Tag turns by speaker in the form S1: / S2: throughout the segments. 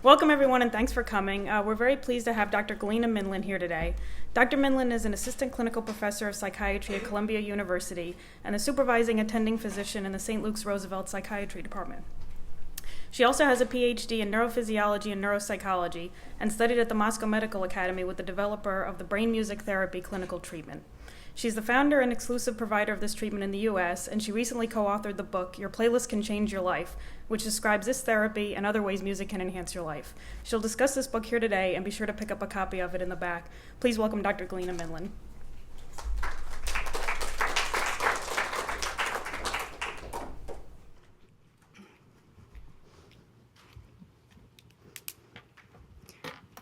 S1: Welcome, everyone, and thanks for coming. We're very pleased to have Dr. Galina Mindlin here today. Dr. Mindlin is an assistant clinical professor of psychiatry at Columbia University and a supervising attending physician in the St. Luke's Roosevelt Psychiatry Department. She also has a PhD in neurophysiology and neuropsychology and studied at the Moscow Medical Academy with the developer of the brain music therapy clinical treatment. She's the founder and exclusive provider of this treatment in the U.S., and she recently co-authored the book, Your Playlist Can Change Your Life, which describes this therapy and other ways music can enhance your life. She'll discuss this book here today, and be sure to pick up a copy of it in the back. Please welcome Dr. Galina Mindlin.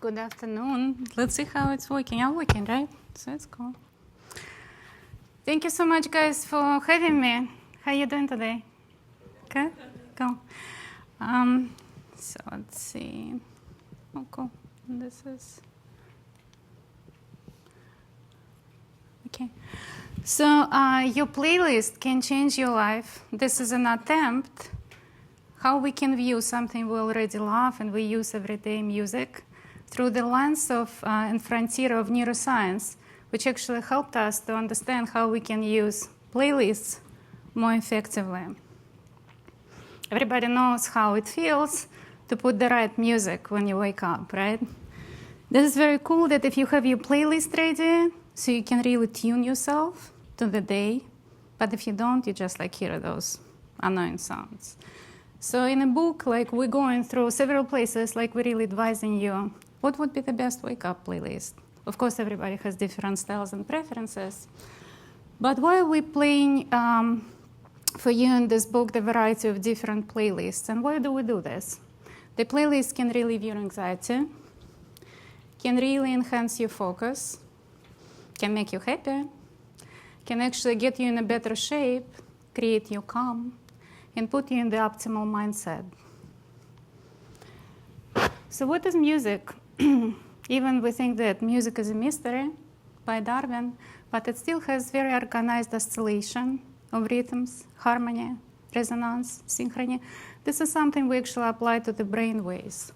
S2: Good afternoon. Let's see how it's working. I'm working, right? So it's cool. Thank you so much, guys, for having me. How you doing today? Good? Cool. So let's see. Oh, cool. This is... Okay. So your playlist can change your life. This is an attempt how we can view something we already love and we use every day, music, through the lens of and frontier of neuroscience, which actually helped us to understand how we can use playlists more effectively. Everybody knows how it feels to put the right music when you wake up, right? This is very cool that if you have your playlist ready, so you can really tune yourself to the day, but if you don't, you just hear those annoying sounds. So in a book, we're going through several places, we're really advising you what would be the best wake-up playlist. Of course, everybody has different styles and preferences. But why are we playing for you in this book the variety of different playlists? And why do we do this? The playlist can relieve your anxiety, can really enhance your focus, can make you happy, can actually get you in a better shape, create you calm, and put you in the optimal mindset. So what is music? Even we think that music is a mystery by Darwin, but it still has very organized oscillation of rhythms, harmony, resonance, synchrony. This is something we actually apply to the brain waves.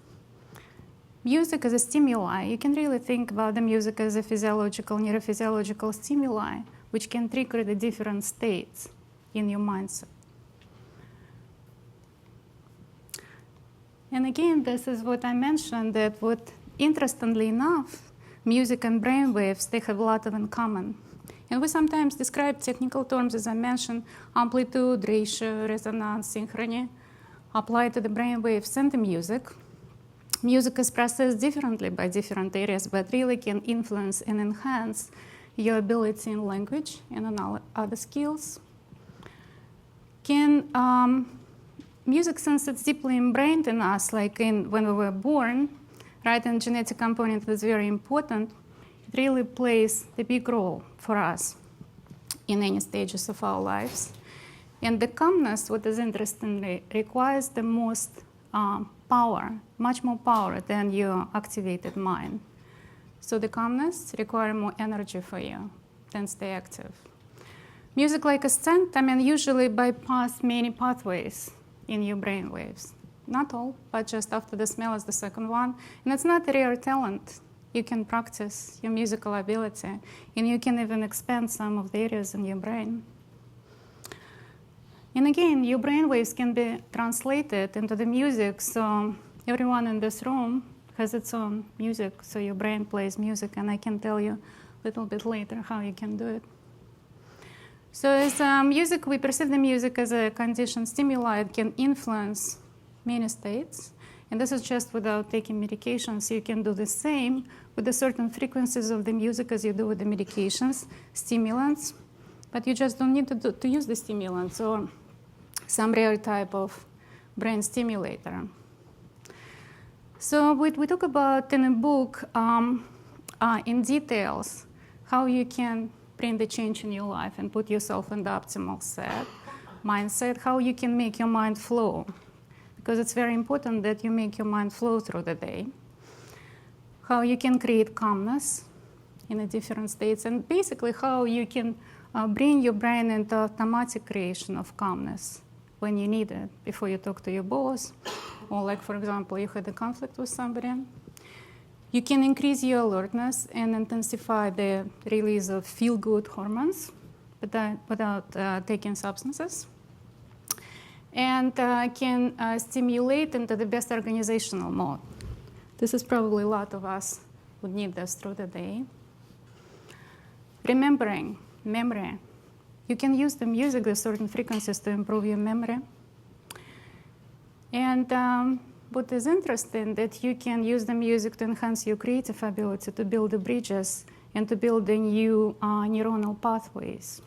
S2: Music is a stimuli. You can really think about the music as a physiological, neurophysiological stimuli, which can trigger the different states in your mindset. And again, this is what I mentioned, that interestingly enough, music and brainwaves, they have a lot in common. And we sometimes describe technical terms, as I mentioned, amplitude, ratio, resonance, synchrony, applied to the brainwaves and the music. Music is processed differently by different areas, but really can influence and enhance your ability in language and in other skills. Music, since it's deeply ingrained in us, when we were born, right, and genetic component is very important, it really plays the big role for us in any stages of our lives. And the calmness, what is interesting, requires the most power, much more power than your activated mind. So the calmness requires more energy for you than stay active. Music, like a stent, usually bypass many pathways in your brain waves. Not all, but just after the smell is the second one. And it's not a rare talent. You can practice your musical ability, and you can even expand some of the areas in your brain. And again, your brain waves can be translated into the music, so everyone in this room has its own music, so your brain plays music, and I can tell you a little bit later how you can do it. So as music, we perceive the music as a conditioned stimuli. It can influence many states. And this is just without taking medications. You can do the same with the certain frequencies of the music as you do with the medications, stimulants. But you just don't need to use the stimulants or some rare type of brain stimulator. So we talk about in a book in details how you can bring the change in your life and put yourself in the optimal mindset, how you can make your mind flow. Because it's very important that you make your mind flow through the day. How you can create calmness in the different states, and basically how you can bring your brain into automatic creation of calmness when you need it, before you talk to your boss, or like, for example, you had a conflict with somebody, you can increase your alertness and intensify the release of feel-good hormones without taking substances, and can stimulate into the best organizational mode. This is probably a lot of us would need this through the day. Remembering, memory. You can use the music with certain frequencies to improve your memory. And what is interesting that you can use the music to enhance your creative ability to build the bridges and to build the new neuronal pathways.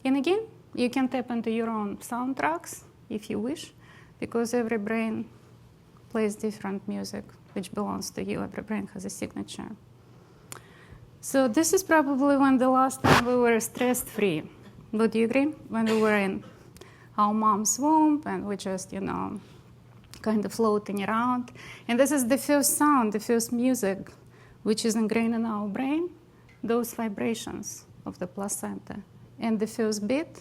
S2: And again, you can tap into your own soundtracks if you wish, because every brain plays different music which belongs to you. Every brain has a signature. So this is probably when the last time we were stress-free. Would you agree? When we were in our mom's womb and we just, kind of floating around. And this is the first sound, the first music, which is ingrained in our brain, those vibrations of the placenta. And the first beat,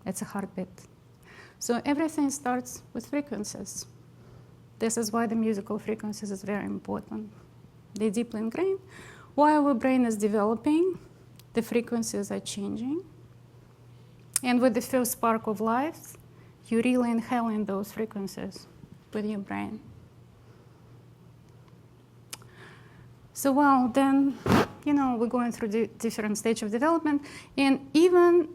S2: it's a heartbeat. So everything starts with frequencies. This is why the musical frequencies is very important. They're deeply ingrained. While our brain is developing, the frequencies are changing. And with the first spark of life, you really inhaling those frequencies with your brain. So well, then, we're going through the different stage of development. And even,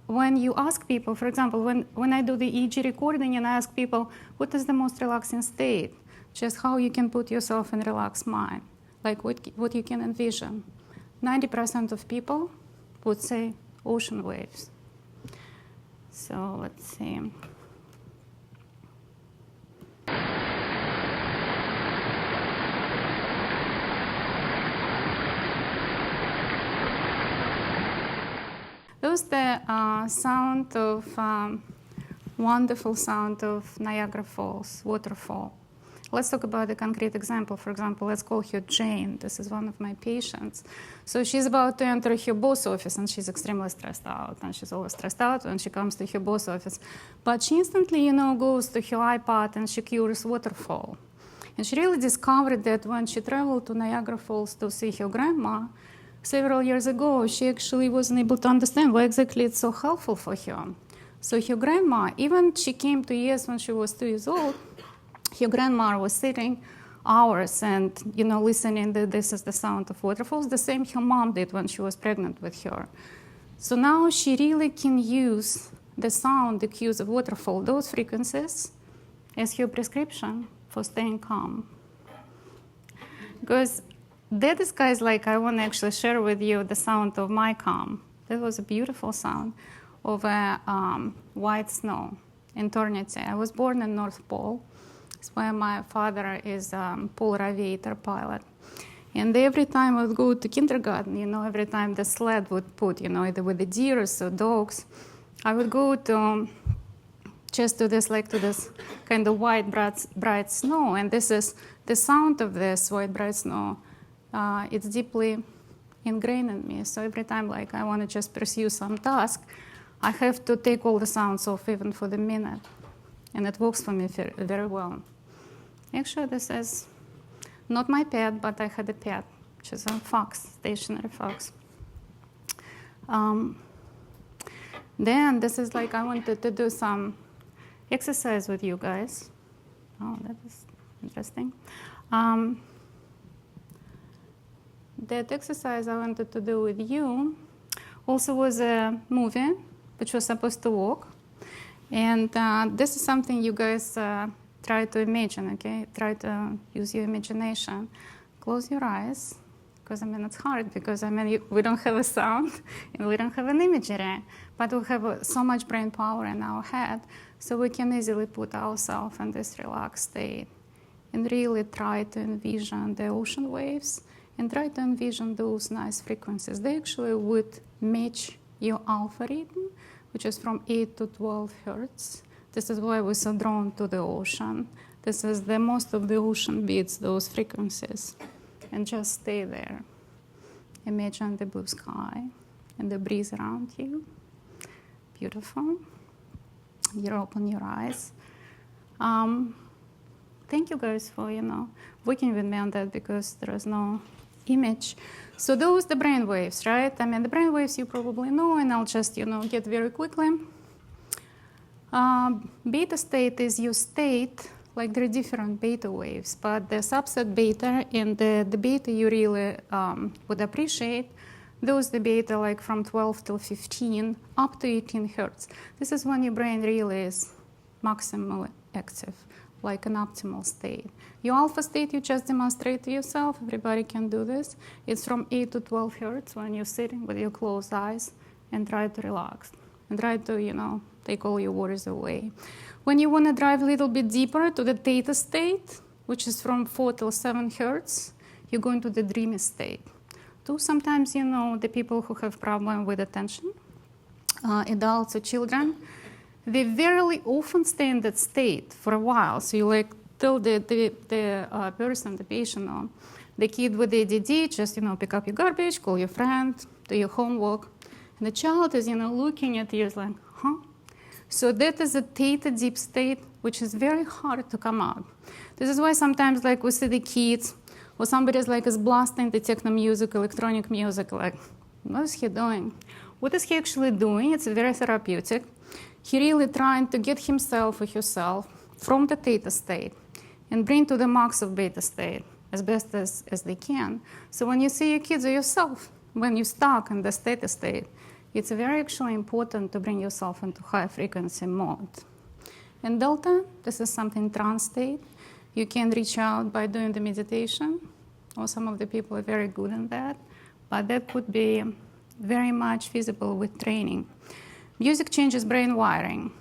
S2: when you ask people, for example, when I do the EEG recording and I ask people, what is the most relaxing state? Just how you can put yourself in a relaxed mind, like what you can envision. 90% of people would say ocean waves. So let's see. Those the sound of wonderful sound of Niagara Falls waterfall. Let's talk about a concrete example. For example, let's call her Jane. This is one of my patients. So she's about to enter her boss office, and she's extremely stressed out. And she's always stressed out when she comes to her boss office. But she instantly, goes to her iPad and she cures waterfall. And she really discovered that when she traveled to Niagara Falls to see her grandma several years ago, she actually wasn't able to understand why exactly it's so helpful for her. So her grandma, even she came to US when she was 2 years old, her grandma was sitting hours and, listening that this is the sound of waterfalls, the same her mom did when she was pregnant with her. So now she really can use the sound, the cues of waterfall, those frequencies, as her prescription for staying calm. Because that is, guys, like I want to actually share with you the sound of my calm. That was a beautiful sound of a white snow in Tornity. I was born in North Pole. It's where my father is a polar aviator pilot. And every time I would go to kindergarten, every time the sled would put, either with the deer or dogs, I would go to this kind of white, bright snow. And this is the sound of this white, bright snow. It's deeply ingrained in me. So every time I want to just pursue some task, I have to take all the sounds off even for the minute. And it works for me very well. Actually, this is not my pet, but I had a pet, which is a fox, stationary fox. Then this is I wanted to do some exercise with you guys. Oh, that is interesting. That exercise I wanted to do with you also was a movie which was supposed to work. And this is something you guys try to imagine, okay? Try to use your imagination. Close your eyes, because it's hard, because we don't have a sound and we don't have an imagery, but we have so much brain power in our head, so we can easily put ourselves in this relaxed state and really try to envision the ocean waves and try to envision those nice frequencies. They actually would match your alpha rhythm, which is from 8 to 12 hertz. This is why we're so drawn to the ocean. This is the most of the ocean beats, those frequencies. And just stay there. Imagine the blue sky and the breeze around you. Beautiful. You open your eyes. Thank you guys for, working with me on that because there is no image. So those the brain waves, right? I mean, the brain waves you probably know, and I'll just, get very quickly. Beta state is your state, like there are different beta waves, but the subset beta and the beta you really would appreciate, those the beta like from 12 till 15 up to 18 hertz. This is when your brain really is maximally active, like an optimal state. Your alpha state you just demonstrate to yourself, everybody can do this. It's from 8 to 12 hertz when you're sitting with your closed eyes and try to relax and try to, take all your worries away. When you want to drive a little bit deeper to the theta state, which is from 4 till 7 hertz, you go into the dreamy state. Sometimes, the people who have problem with attention, adults or children, they very often stay in that state for a while. So you tell the person, the patient, or the kid with ADD, just, pick up your garbage, call your friend, do your homework. And the child is, looking at you like, huh? So that is a theta deep state, which is very hard to come out. This is why sometimes we see the kids, or somebody is blasting the techno music, electronic music, what is he doing? What is he actually doing? It's very therapeutic. He really trying to get himself or herself from the theta state and bring to the max of beta state as best as they can. So when you see your kids or yourself, when you're stuck in the theta state, it's very actually important to bring yourself into high frequency mode. And delta, this is something trance state. You can reach out by doing the meditation, or some of the people are very good in that, but that could be very much feasible with training. Music changes brain wiring.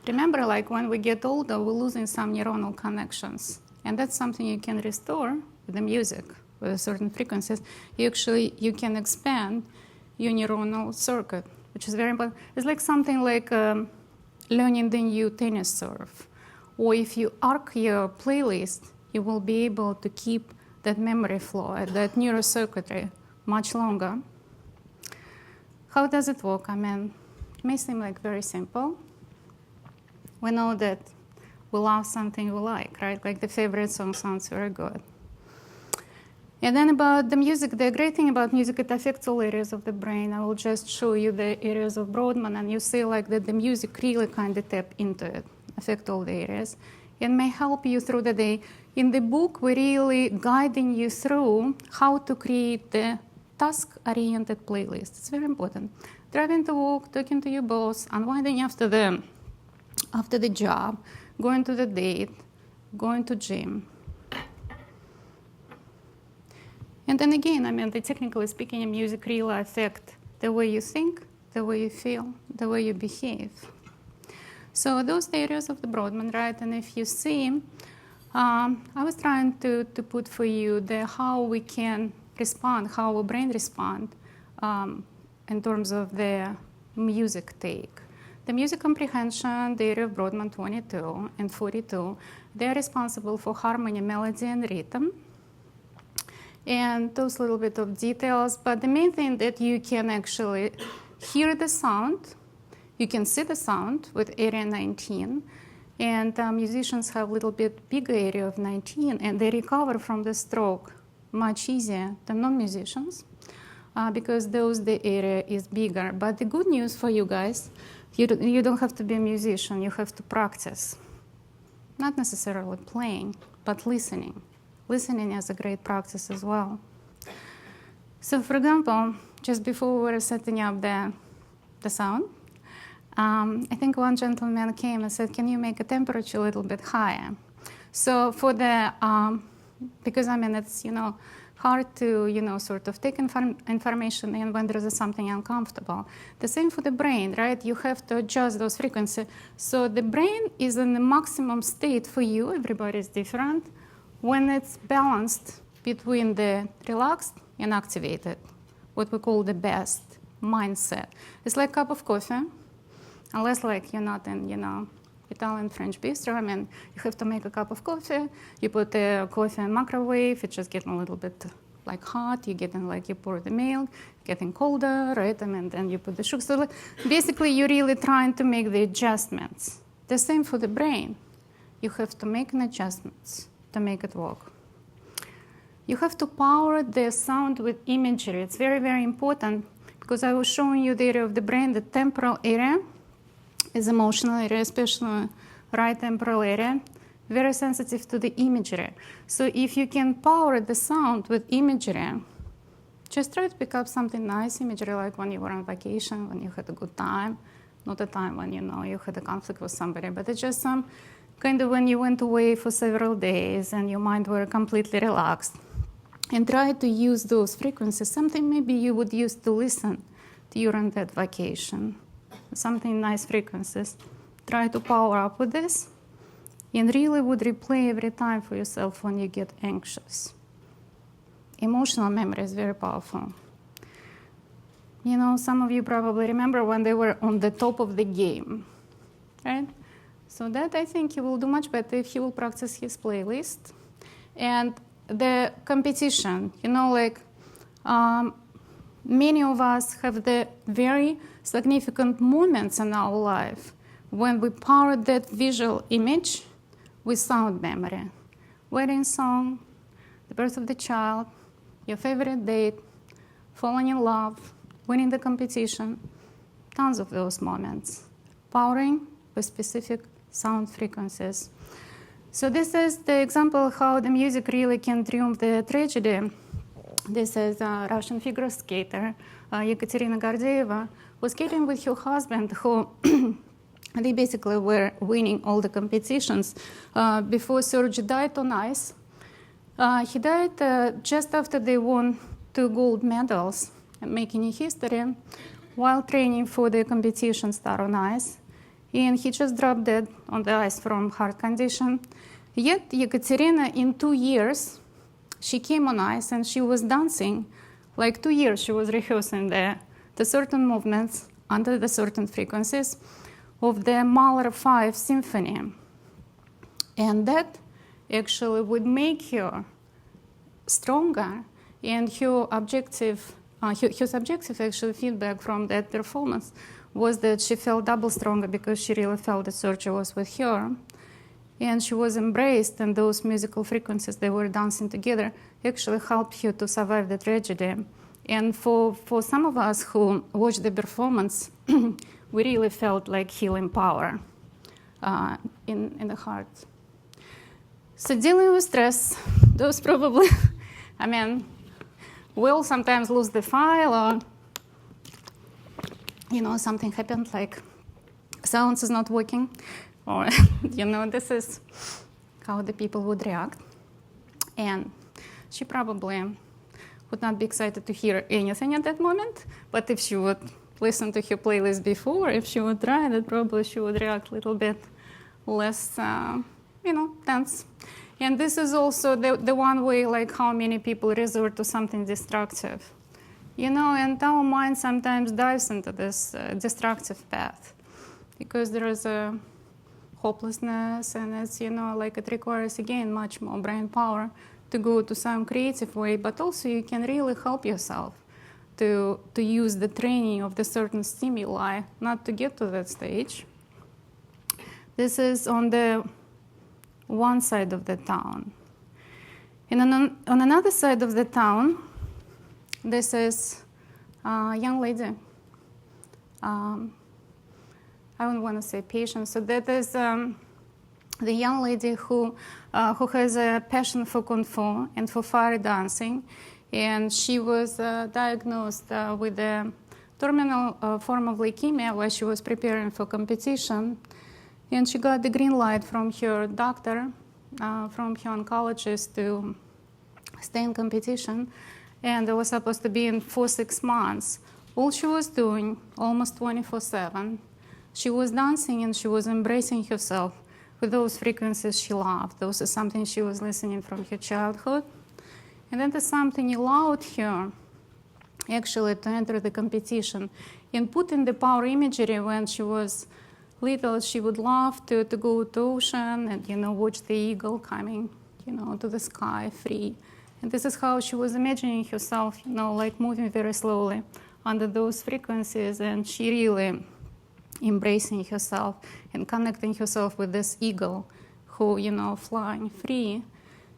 S2: Remember, when we get older, we're losing some neuronal connections, and that's something you can restore with the music, with certain frequencies. You can expand your neuronal circuit, which is very important. It's like something like learning the new tennis serve. Or if you arc your playlist, you will be able to keep that memory flow, that neurocircuitry much longer. How does it work? I mean, it may seem very simple. We know that we love something we like, right? Like the favorite song sounds very good. And then about the music, the great thing about music, it affects all areas of the brain. I will just show you the areas of Brodmann, and you see that the music really kind of tap into it, affect all the areas. It may help you through the day. In the book, we're really guiding you through how to create the task-oriented playlist. It's very important. Driving to work, talking to your boss, unwinding after the job, going to the date, going to gym. And then again, technically speaking, music really affects the way you think, the way you feel, the way you behave. So those areas of the Brodmann, right? And if you see, I was trying to put for you how we can respond, how our brain respond in terms of the music take. The music comprehension, the area of Brodmann 22 and 42, they're responsible for harmony, melody, and rhythm. And those little bit of details, but the main thing that you can actually hear the sound, you can see the sound with area 19, and musicians have a little bit bigger area of 19, and they recover from the stroke much easier than non-musicians because the area is bigger. But the good news for you guys, you don't have to be a musician, you have to practice. Not necessarily playing, but listening. Listening is a great practice as well. So for example, just before we were setting up the sound, I think one gentleman came and said, can you make a temperature a little bit higher? So for because it's, hard to, sort of take information in when there is something uncomfortable. The same for the brain, right? You have to adjust those frequencies. So the brain is in the maximum state for you, everybody is different, when it's balanced between the relaxed and activated, what we call the best mindset. It's like a cup of coffee, unless you're not in, Italian French bistro. You have to make a cup of coffee, you put the coffee in microwave, it's just getting a little bit hot, you you pour the milk, getting colder, right? Then you put the sugar. So basically you're really trying to make the adjustments The same for the brain. You have to make an adjustments to make it work. You have to power the sound with imagery. It's very, very important because I was showing you the area of the brain, the temporal area is emotional area, especially right temporal area, very sensitive to the imagery. So if you can power the sound with imagery, just try to pick up something nice imagery, like when you were on vacation, when you had a good time, not a time when you had a conflict with somebody, but it's just some kind of when you went away for several days and your mind were completely relaxed. And try to use those frequencies, something maybe you would use to listen during that vacation, something nice frequencies. Try to power up with this and really would replay every time for yourself when you get anxious. Emotional memory is very powerful. Some of you probably remember when they were on the top of the game, right? So that I think he will do much better if he will practice his playlist. And the competition, many of us have the very significant moments in our life when we power that visual image with sound memory. Wedding song, the birth of the child, your favorite date, falling in love, winning the competition, tons of those moments, powering with specific sound frequencies. So this is the example how the music really can triumph the tragedy. This is a Russian figure skater, Ekaterina Gordeeva, was skating with her husband, who they basically were winning all the competitions. Before Sergei died on ice, he died just after they won 2 gold medals, making history, while training for the competition Star on Ice. And he just dropped dead on the ice from heart condition. Yet Ekaterina, in 2 years, she came on ice and she was dancing. Like 2 years, she was rehearsing the certain movements under the certain frequencies of the Mahler 5 symphony. And that actually would make her stronger, and her subjective actually feedback from that performance was that she felt double stronger because she really felt that Sergei was with her. And she was embraced, and those musical frequencies they were dancing together actually helped her to survive the tragedy. And for some of us who watched the performance, we really felt like healing power in the heart. So dealing with stress, those probably, we'll sometimes lose the file, or something happened, like sounds is not working, or this is how the people would react. And she probably would not be excited to hear anything at that moment, but if she would listen to her playlist before, if she would try that, probably she would react a little bit less tense. And this is also the one way, like how many people resort to something destructive. And our mind sometimes dives into this destructive path because there is a hopelessness, and it's, it requires, again, much more brain power to go to some creative way, but also you can really help yourself to use the training of the certain stimuli not to get to that stage. This is on the one side of the town. And on another side of the town, this is a young lady. I don't want to say patient. So that is the young lady who has a passion for Kung Fu and for fire dancing. And she was diagnosed with a terminal form of leukemia while she was preparing for competition. And she got the green light from her doctor, from her oncologist, to stay in competition. And it was supposed to be in for 6 months. All she was doing, almost 24/7, she was dancing and she was embracing herself with those frequencies she loved. Those are something she was listening from her childhood. And that is something allowed her actually to enter the competition. And put in the power imagery when she was little, she would love to go to the ocean and, watch the eagle coming, to the sky free. And this is how she was imagining herself, like moving very slowly under those frequencies. And she really embracing yourself and connecting yourself with this eagle who, flying free.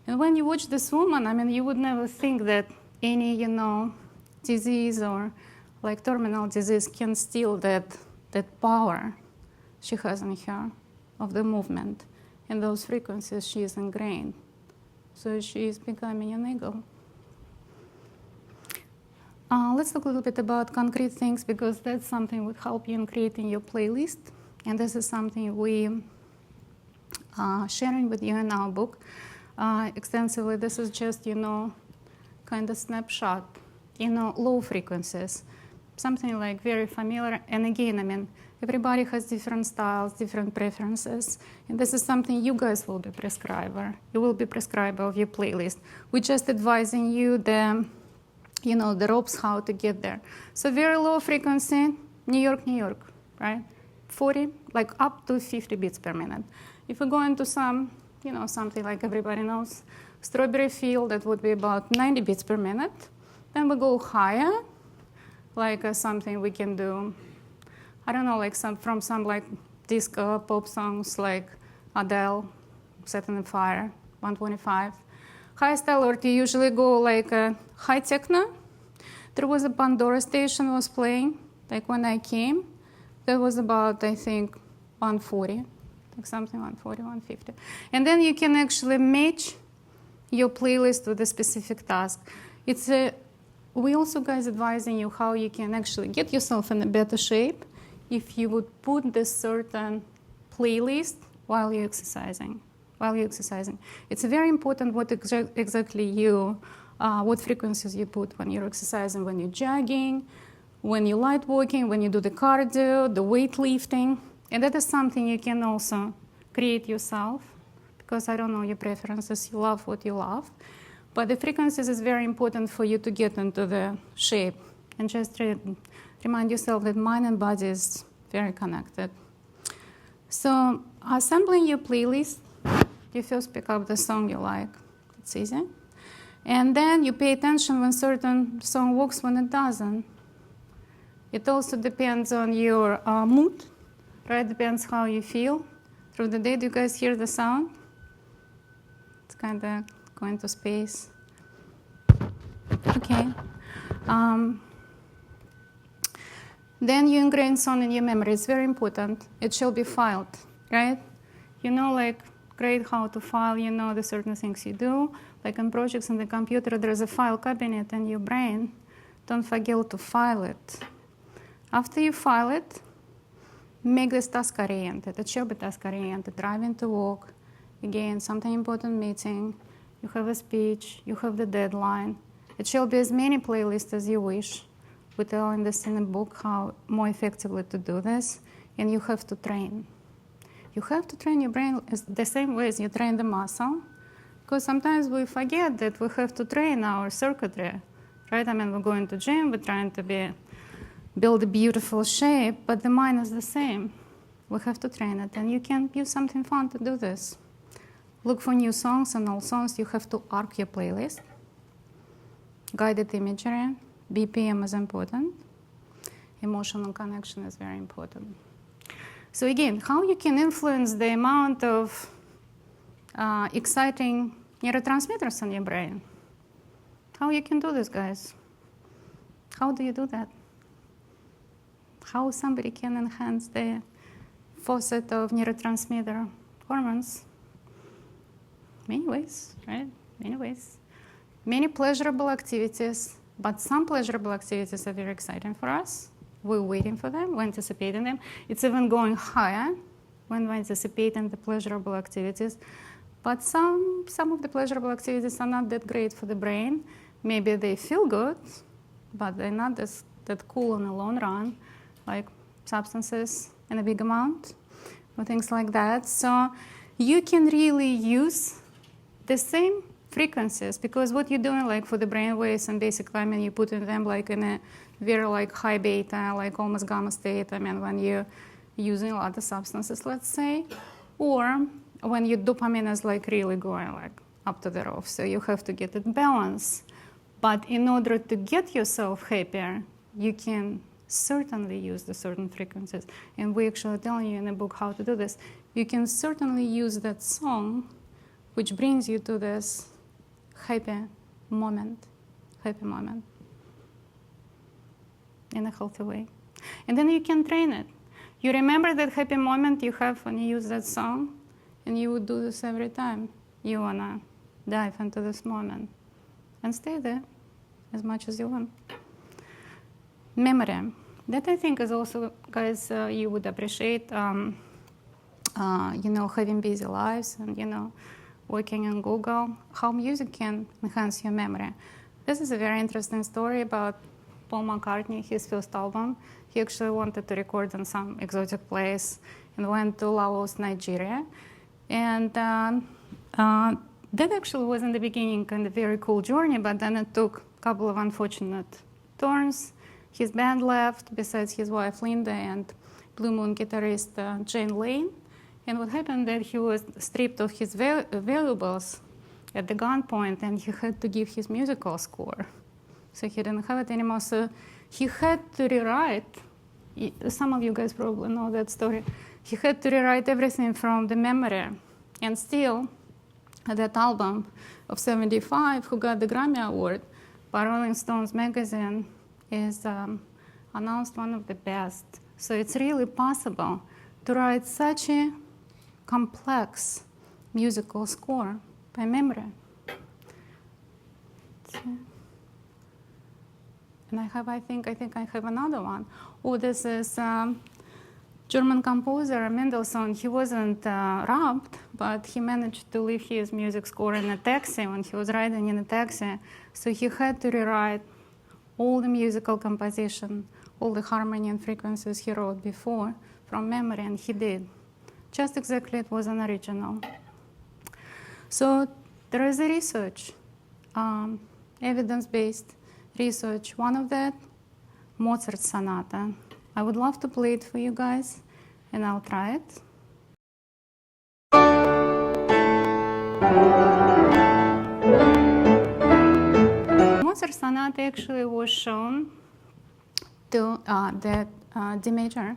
S2: And when you watch this woman, you would never think that any, disease or like terminal disease can steal that power she has in her of the movement. And those frequencies she is ingrained. So she is becoming an eagle. Let's talk a little bit about concrete things, because that's something would help you in creating your playlist. And this is something we sharing with you in our book extensively. This is just, kind of snapshot, low frequencies, something like very familiar. And again, everybody has different styles, different preferences. And this is something you guys will be prescriber. You will be prescriber of your playlist. We're just advising you the ropes how to get there. So very low frequency, New York, right? 40, like up to 50 beats per minute. If we go into some, something like everybody knows, Strawberry Field, that would be about 90 beats per minute. Then we go higher, like something we can do, I don't know, like some like disco pop songs like Adele, Set on Fire, 125. Highest alert, you usually go like high techno. There was a Pandora station was playing, like when I came. That was about, I think, 140, like something 140, 150. And then you can actually match your playlist with a specific task. We also guys advising you how you can actually get yourself in a better shape if you would put this certain playlist while you're exercising. It's very important what exactly what frequencies you put when you're exercising, when you're jogging, when you're light walking, when you do the cardio, the weightlifting. And that is something you can also create yourself, because I don't know your preferences, you love what you love. But the frequencies is very important for you to get into the shape. And just remind yourself that mind and body is very connected. So assembling your playlist, you first pick up the song you like. It's easy. And then you pay attention when certain song works, when it doesn't. It also depends on your mood, right? Depends how you feel through the day. Do you guys hear the sound? It's kind of going to space. Okay. Then you ingrain song in your memory. It's very important. It shall be filed, right? Like great how to file, the certain things you do. Like in projects in the computer, there's a file cabinet in your brain. Don't forget to file it. After you file it, make this task-oriented. It should be task-oriented. Driving to work, again, something important meeting. You have a speech, you have the deadline. It shall be as many playlists as you wish. We tell in this in the book how more effectively to do this, and you have to train. You have to train your brain the same way as you train the muscle, because sometimes we forget that we have to train our circuitry, right? We're going to gym, we're trying to build a beautiful shape, but the mind is the same. We have to train it, and you can use something fun to do this. Look for new songs, and all songs you have to arc your playlist. Guided imagery, BPM is important. Emotional connection is very important. So again, how you can influence the amount of exciting neurotransmitters in your brain? How you can do this, guys? How do you do that? How somebody can enhance the faucet of neurotransmitter hormones? Many ways, right? Many ways. Many pleasurable activities, but some pleasurable activities are very exciting for us. We're waiting for them, we're anticipating them. It's even going higher when we're anticipating the pleasurable activities. But some of the pleasurable activities are not that great for the brain. Maybe they feel good, but they're not that cool in the long run, like substances in a big amount or things like that. So you can really use the same frequencies, because what you're doing like for the brain waves, and basically you put in them like in a very like high beta, like almost gamma state, when you're using a lot of substances, let's say, or when your dopamine is like really going like up to the roof. So you have to get it balanced. But in order to get yourself happier, you can certainly use the certain frequencies. And we actually telling you in the book how to do this. You can certainly use that song, which brings you to this happy moment in a healthy way. And then you can train it. You remember that happy moment you have when you use that song, and you would do this every time you wanna dive into this moment. And stay there as much as you want. Memory. That I think is also, guys, you would appreciate, having busy lives and, working in Google, how music can enhance your memory. This is a very interesting story about Paul McCartney, his first album. He actually wanted to record in some exotic place and went to Lagos, Nigeria. And that actually was in the beginning kind of very cool journey, but then it took a couple of unfortunate turns. His band left, besides his wife Linda and Blue Moon guitarist Jane Lane. And what happened that he was stripped of his valuables at the gunpoint, and he had to give his musical score. So he didn't have it anymore. So he had to rewrite. Some of you guys probably know that story. He had to rewrite everything from the memory. And still, that album of 75, who got the Grammy Award by Rolling Stones magazine, is announced one of the best. So it's really possible to write such a complex musical score by memory. And I think I have another one. Oh, this is German composer Mendelssohn. He wasn't robbed, but he managed to leave his music score in a taxi when he was riding in a taxi. So he had to rewrite all the musical composition, all the harmony and frequencies he wrote before from memory, and he did. Just exactly it was an original. So there is a research, evidence-based research. One of that, Mozart Sonata. I would love to play it for you guys, and I'll try it. Mozart Sonata actually was shown to that D major,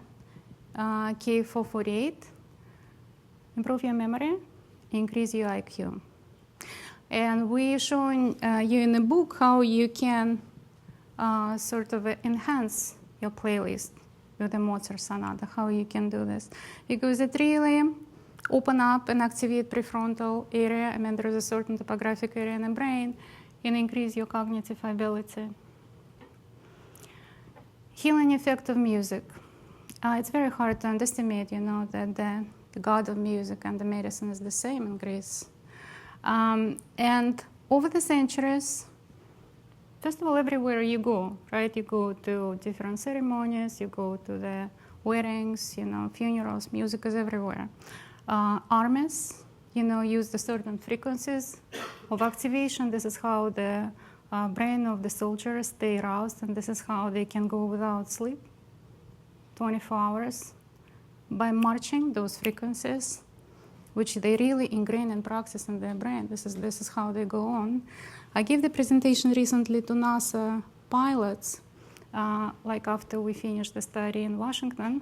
S2: K448, improve your memory, increase your IQ. And we're showing you in the book how you can sort of enhance your playlist with the Mozart Sonata, how you can do this. Because it really open up and activate prefrontal area. I mean, there's a certain topographic area in the brain, and increase your cognitive ability. Healing effect of music. It's very hard to underestimate, that the god of music and the medicine is the same in Greece. And over the centuries, first of all, everywhere you go, right? You go to different ceremonies, you go to the weddings, funerals, music is everywhere. Armies, use the certain frequencies of activation. This is how the brain of the soldiers stay aroused, and this is how they can go without sleep 24 hours by marching those frequencies, which they really ingrain and practice in their brain. This is how they go on. I gave the presentation recently to NASA pilots, like after we finished the study in Washington,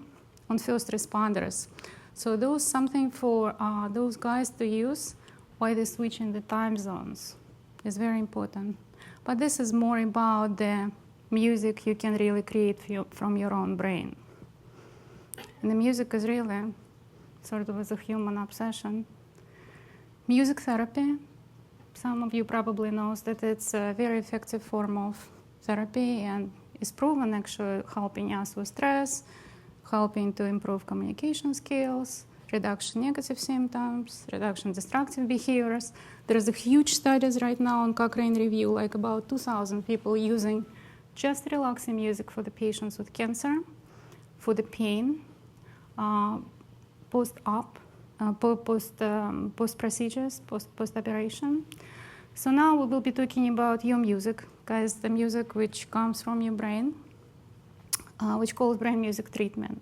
S2: on first responders. So there was something for those guys to use while they're switching the time zones. It's very important. But this is more about the music you can really create from your own brain. And the music is really sort of as a human obsession. Music therapy. Some of you probably know that it's a very effective form of therapy and is proven actually helping us with stress, helping to improve communication skills, reduction negative symptoms, reduction destructive behaviors. There's a huge studies right now on Cochrane Review, like about 2,000 people using just relaxing music for the patients with cancer, for the pain, post-procedures, post-operation. So now we will be talking about your music, guys, the music which comes from your brain, which called brain music treatment.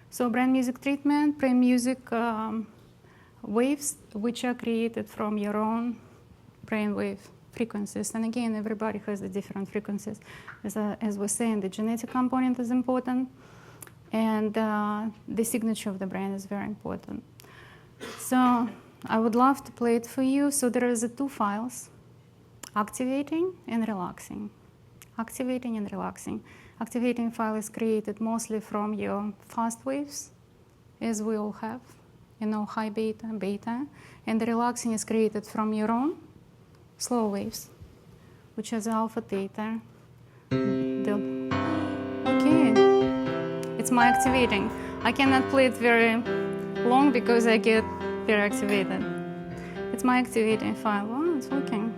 S2: So brain music treatment, brain music waves which are created from your own brain wave frequencies. And again, everybody has the different frequencies. As we're saying, the genetic component is important, and the signature of the brain is very important. So I would love to play it for you. So there are the two files, activating and relaxing. Activating and relaxing. Activating file is created mostly from your fast waves, as we all have, high beta, beta. And the relaxing is created from your own slow waves, which is alpha, theta. Okay, it's my activating. I cannot play it very long because I get very activated. It's my activating file. Oh, it's working.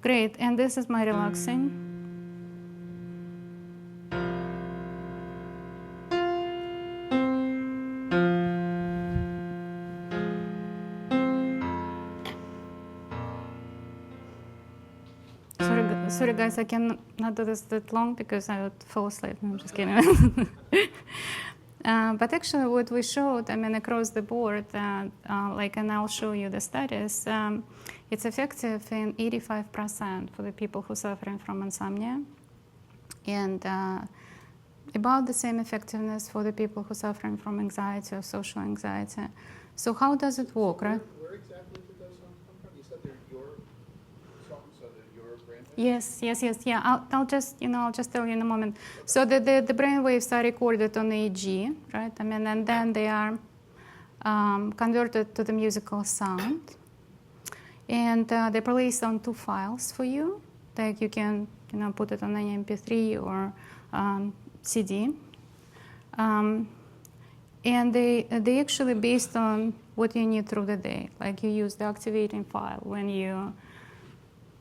S2: Great, and this is my relaxing. Sorry guys, I cannot do this that long because I would fall asleep. No, I'm just kidding. But actually what we showed, across the board, and I'll show you the studies, it's effective in 85% for the people who are suffering from insomnia, and about the same effectiveness for the people who are suffering from anxiety or social anxiety. So how does it work, right?
S3: Where exactly did those songs come from? You said they're your songs, so they're your brainwaves?
S2: Yes. Yeah, I'll just tell you in a moment. So the brainwaves are recorded on EEG, right? And then they are converted to the musical sound, and they're released on two files for you. Like you can, put it on an MP3 or CD. And they actually based on what you need through the day. Like you use the activating file when you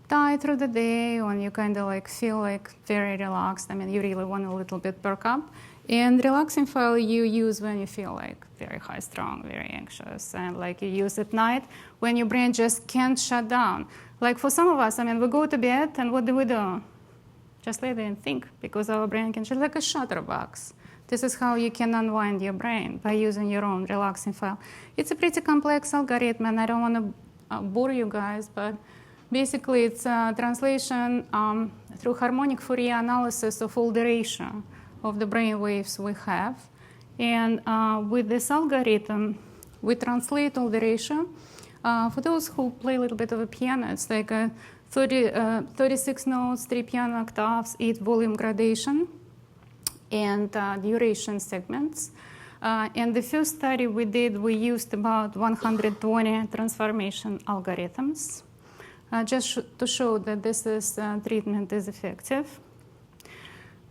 S2: die through the day, when you kind of feel very relaxed. You really want a little bit perk up. And relaxing file you use when you feel very high strung, very anxious, and you use at night when your brain just can't shut down. Like for some of us, we go to bed and what do? Just lay there and think, because our brain can shut like a shutter box. This is how you can unwind your brain, by using your own relaxing file. It's a pretty complex algorithm, and I don't want to bore you guys, but basically it's a translation through harmonic Fourier analysis of all the ratio of the brain waves we have. And with this algorithm, we translate all the ratio. For those who play a little bit of a piano, it's like a 36 notes, 3 piano octaves, 8 volume gradation, and duration segments. And the first study we did, we used about 120 transformation algorithms, just to show that this treatment is effective.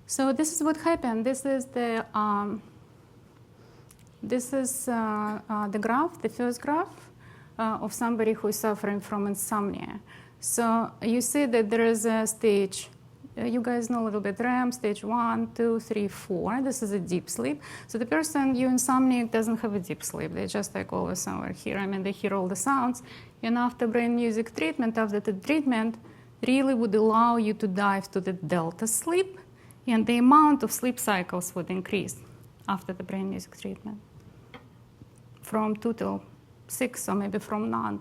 S2: So this is what happened. This is the graph, the first graph of somebody who is suffering from insomnia. So you see that there is a stage. You guys know a little bit REM, stage 1, 2, 3, 4. This is a deep sleep. So the person, your insomniac, doesn't have a deep sleep. They just always over here. They hear all the sounds. And after brain music treatment, after the treatment, really would allow you to dive to the delta sleep, and the amount of sleep cycles would increase after the brain music treatment, from 2 to 6, or maybe from none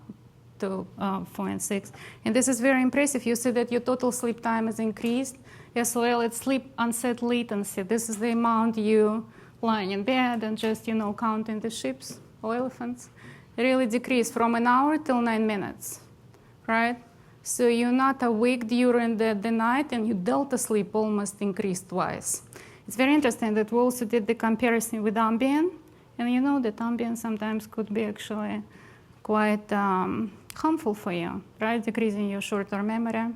S2: to 4 and 6. And this is very impressive. You see that your total sleep time is increased, as well as sleep onset latency. This is the amount you lying in bed and just, counting the sheep or elephants. It really decreased from an hour till 9 minutes, right? So you're not awake during the night, and your delta sleep almost increased twice. It's very interesting that we also did the comparison with Ambien, and you know that Ambien sometimes could be actually quite harmful for you, right? Decreasing your short-term memory.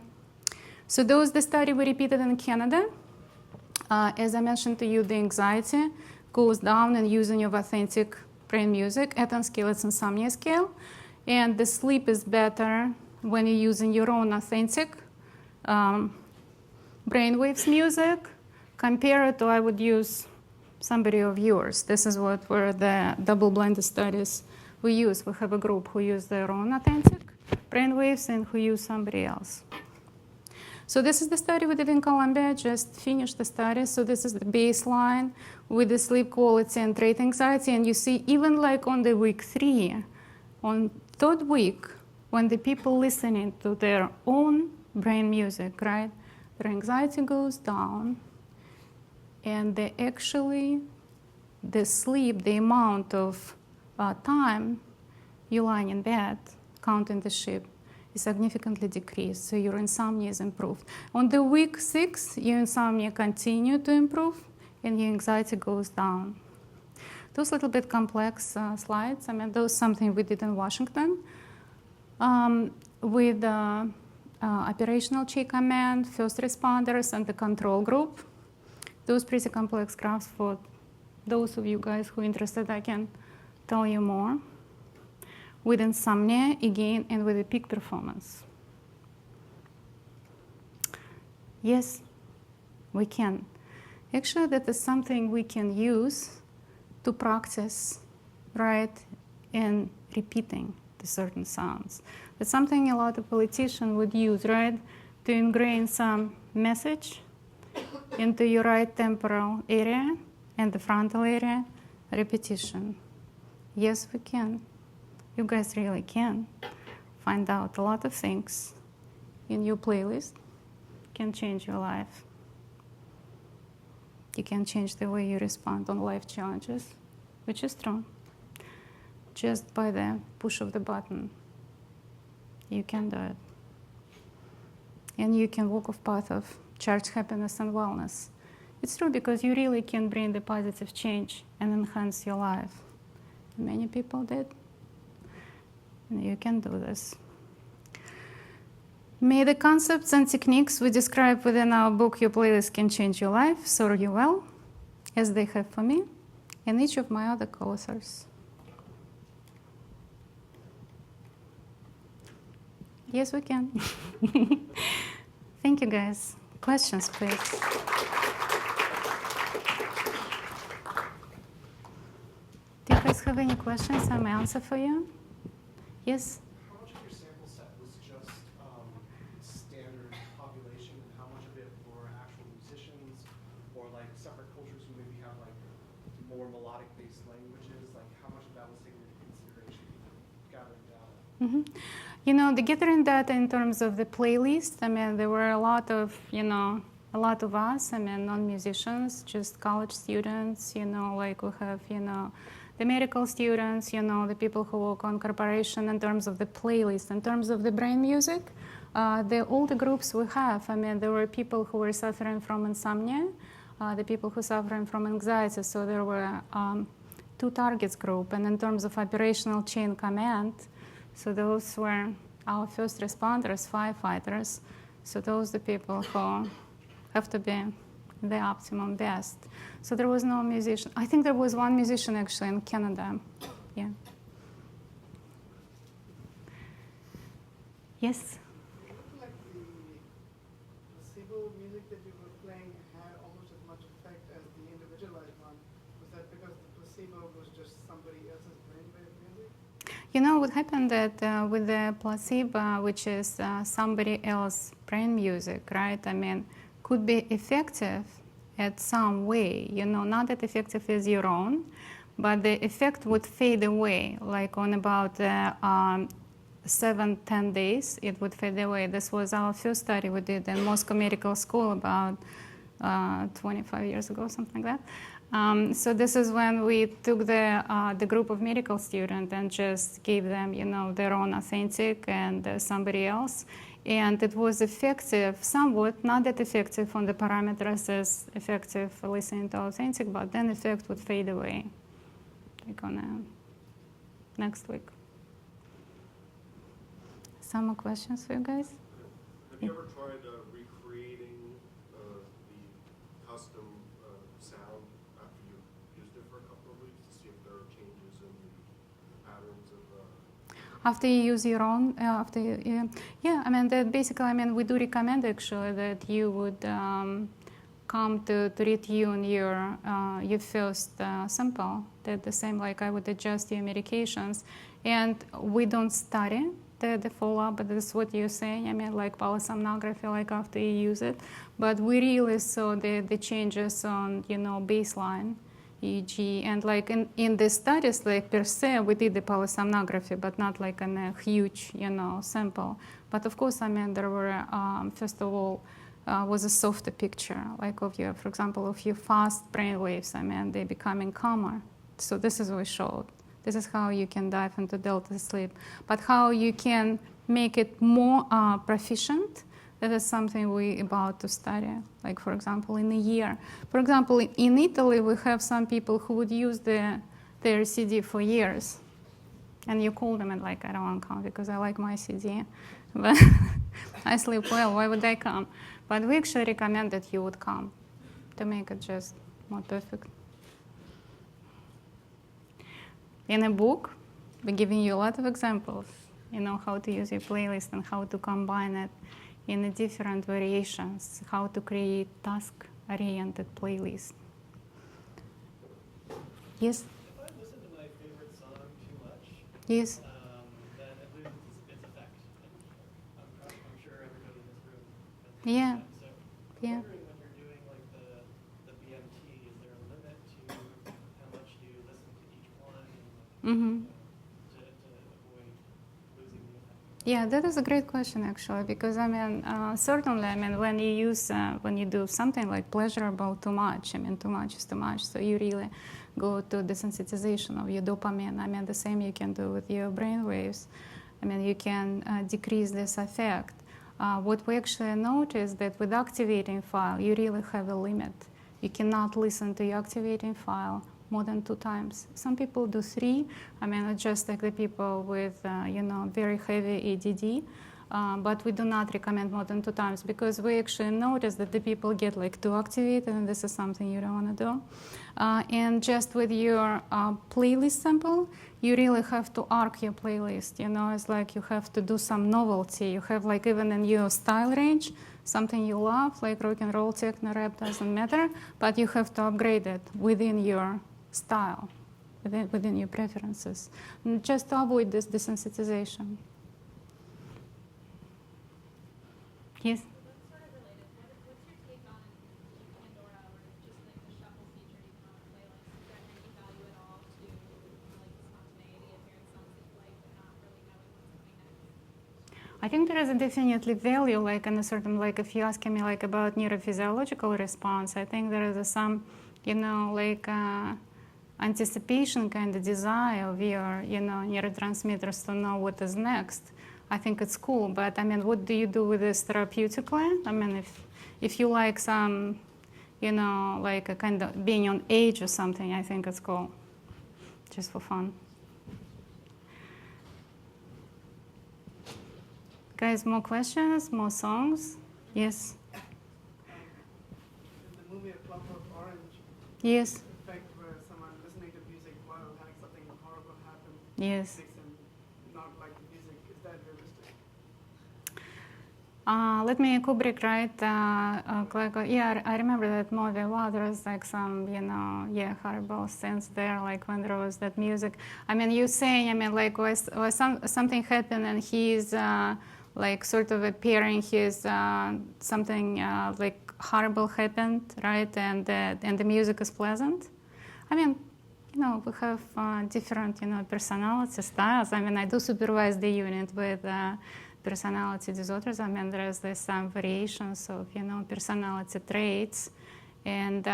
S2: So the study we repeated in Canada. As I mentioned to you, the anxiety goes down in using of authentic brain music. Eton scale, it's insomnia scale. And the sleep is better when you're using your own authentic brainwaves music, compared to I would use somebody of yours. This is what were the double-blinded studies we use. We have a group who use their own authentic brainwaves and who use somebody else. So this is the study we did in Colombia, just finished the study. So this is the baseline with the sleep quality and trait anxiety. And you see even on the week 3, On third week, when the people listening to their own brain music, right, their anxiety goes down, and they actually, the sleep, the amount of time you lying in bed, counting the sheep, is significantly decreased, so your insomnia is improved. On the week 6, your insomnia continue to improve, and your anxiety goes down. Those little bit complex slides, I mean, those something we did in Washington with operational chain command, first responders, and the control group. Those pretty complex graphs. For those of you guys who are interested, I can tell you more. With insomnia, again, and with the peak performance. Yes, we can. Actually, that is something we can use to practice, right, in repeating the certain sounds. That's something a lot of politicians would use, right, to ingrain some message into your right temporal area and the frontal area, repetition. Yes, we can. You guys really can find out a lot of things in your playlist, can change your life. You can change the way you respond on life challenges, which is true. Just by the push of the button, you can do it. And you can walk off path of charged happiness and wellness. It's true because you really can bring the positive change and enhance your life. Many people did. And you can do this. May the concepts and techniques we describe within our book, Your Playlist Can Change Your Life, serve you well, as they have for me and each of my other co-authors. Yes, we can. Thank you, guys. Questions, please. Do you guys have any questions I may answer for you? Yes?
S4: How much of your sample set was just standard population, and how much of it were actual musicians or like separate cultures who maybe have like more melodic-based languages? Like how much of that was taken into consideration gathering data?
S2: Mm-hmm. You know, the gathering data in terms of the playlist, I mean, there were a lot of us, I mean, non-musicians, just college students, like we have, the medical students, the people who work on corporation in terms of the playlist, in terms of the brain music. All the groups we have, I mean, there were people who were suffering from insomnia, the people who suffering from anxiety, so there were 2 targets group, and in terms of operational chain command, so those were our first responders, firefighters. So those are the people who have to be the optimum best. So there was no musician. I think there was one musician actually in Canada. Yeah. Yes?
S5: It looked like the placebo music that you were playing had almost as much effect as the individualized one. Was that because the placebo was just somebody else's brainwave music?
S2: You know what happened that with the placebo, which is somebody else's brain music, right? I mean, could be effective at some way, not that effective as your own, but the effect would fade away, like on about 7-10 days, it would fade away. This was our first study we did in Moscow Medical School about 25 years ago, something like that. So this is when we took the group of medical students and just gave them, their own authentic and somebody else. And it was effective somewhat, not that effective on the parameters as effective listening to authentic, but then effect would fade away, like on next week. Some more questions for you guys?
S6: Have you ever tried recreating the custom sound after you've used it for a couple of weeks to see if there are changes in the patterns of
S2: After you use your own, yeah, I mean, that basically, we do recommend actually that you would come to retune your first sample. That the same, like I would adjust your medications, and we don't study the follow-up, but that's what you're saying. Like polysomnography, like after you use it, but we really saw the changes on baseline EEG. And like in the studies, like per se, we did the polysomnography, but not like in a huge, sample. But of course, I mean, there were, first of all, was a softer picture, like of your, for example, of your fast brain waves. I mean, they're becoming calmer. So this is what we showed. This is how you can dive into delta sleep. But how you can make it more proficient, that is something we're about to study. Like, for example, in a year. For example, in Italy, we have some people who would use their CD for years. And you call them and like, I don't want to come because I like my CD. But I sleep well, why would I come? But we actually recommend that you would come to make it just more perfect. In a book, we're giving you a lot of examples, how to use your playlist and how to combine it in the different variations, how to create task-oriented playlist. Yes?
S7: If I listen to my favorite song too much,
S2: Yes?
S7: then it loses its effect. I'm sure everybody in this room has
S2: Yeah.
S7: that. So I'm
S2: Yeah.
S7: wondering when you're doing like the BMT, is there a limit to how much you listen to each one
S2: Mm-hmm.
S7: to avoid losing the effect?
S2: Yeah, that is a great question actually, because I mean, certainly, I mean, when you do something like pleasurable too much, I mean, too much is too much, so you really go to desensitization of your dopamine. I mean, the same you can do with your brain waves. I mean, you can decrease this effect. What we actually notice that with activating file, you really have a limit. You cannot listen to your activating file more than 2 times. Some people do 3. I mean, it's just like the people with, very heavy ADD. But we do not recommend more than 2 times because we actually notice that the people get like too activated, and this is something you don't want to do. And just with your playlist sample, you really have to arc your playlist. It's like you have to do some novelty. You have like even in your style range, something you love, like rock and roll, techno, rap, doesn't matter, but you have to upgrade it within your style, within your preferences, just to avoid this desensitization. Yes?
S8: That's sort of related. What's your take on Pandora or just like the shuffle feature you can on a playlist? Is there any value at all to like spontaneity of hearing songs that you like but not really knowing what's coming next?
S2: I think there is a definitely value, like in a certain, like if you ask me like about neurophysiological response, I think there is some, anticipation kind of desire of your, neurotransmitters to know what is next. I think it's cool, but I mean, what do you do with this therapeutically? I mean, if you like some, like a kind of being on edge or something, I think it's cool, just for fun. Guys, more questions, more songs? Yes?
S5: In the movie A Clockwork Orange,
S2: Yes?
S5: effect where someone listening to music while having something horrible happen
S2: Yes.
S5: makes them not like the music. Is that realistic?
S2: Let me Kubrick, right? I remember that movie. Wow, there was like some, horrible scenes there, like when there was that music. I mean, you saying, I mean, like was something happened and he's like sort of appearing, his something like horrible happened, right? And the music is pleasant. I mean, we have different, personality styles. I mean, I do supervise the unit with personality disorders. I mean, there's some variations of, personality traits. And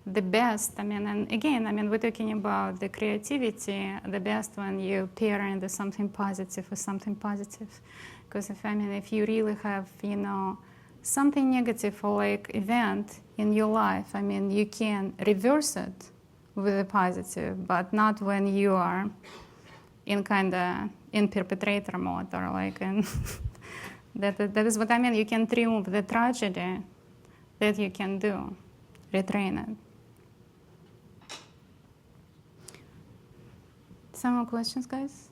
S2: the best, I mean, and again, I mean, we're talking about the creativity, the best when you pair into something positive with something positive. Because if you really have, something negative or like event in your life, I mean, you can reverse it with a positive, but not when you are in perpetrator mode or like in that is what I mean. You can triumph the tragedy that you can do, retrain it. Some more questions, guys?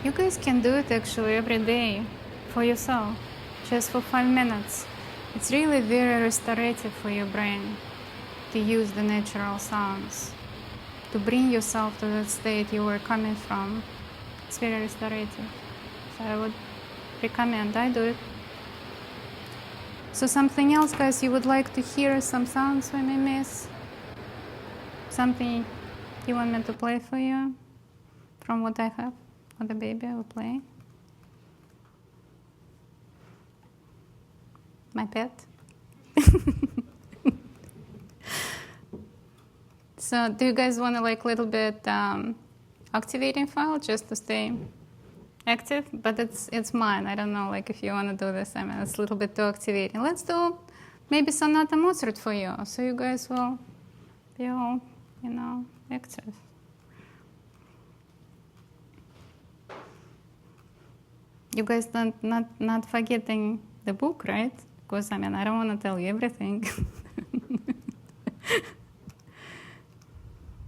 S2: You guys can do it actually every day for yourself, just for 5 minutes. It's really very restorative for your brain to use the natural sounds, to bring yourself to that state you were coming from. It's very restorative. So I would recommend I do it. So something else, guys, you would like to hear some sounds we may miss? Something you want me to play for you from what I have for the baby I will play? My pet? So do you guys want to like a little bit activating file just to stay active? But it's mine. I don't know like if you want to do this. I mean, it's a little bit too activating. Let's do maybe Sonata Mozart for you, so you guys will be all, active. You guys not forgetting the book, right? Because I mean, I don't want to tell you everything.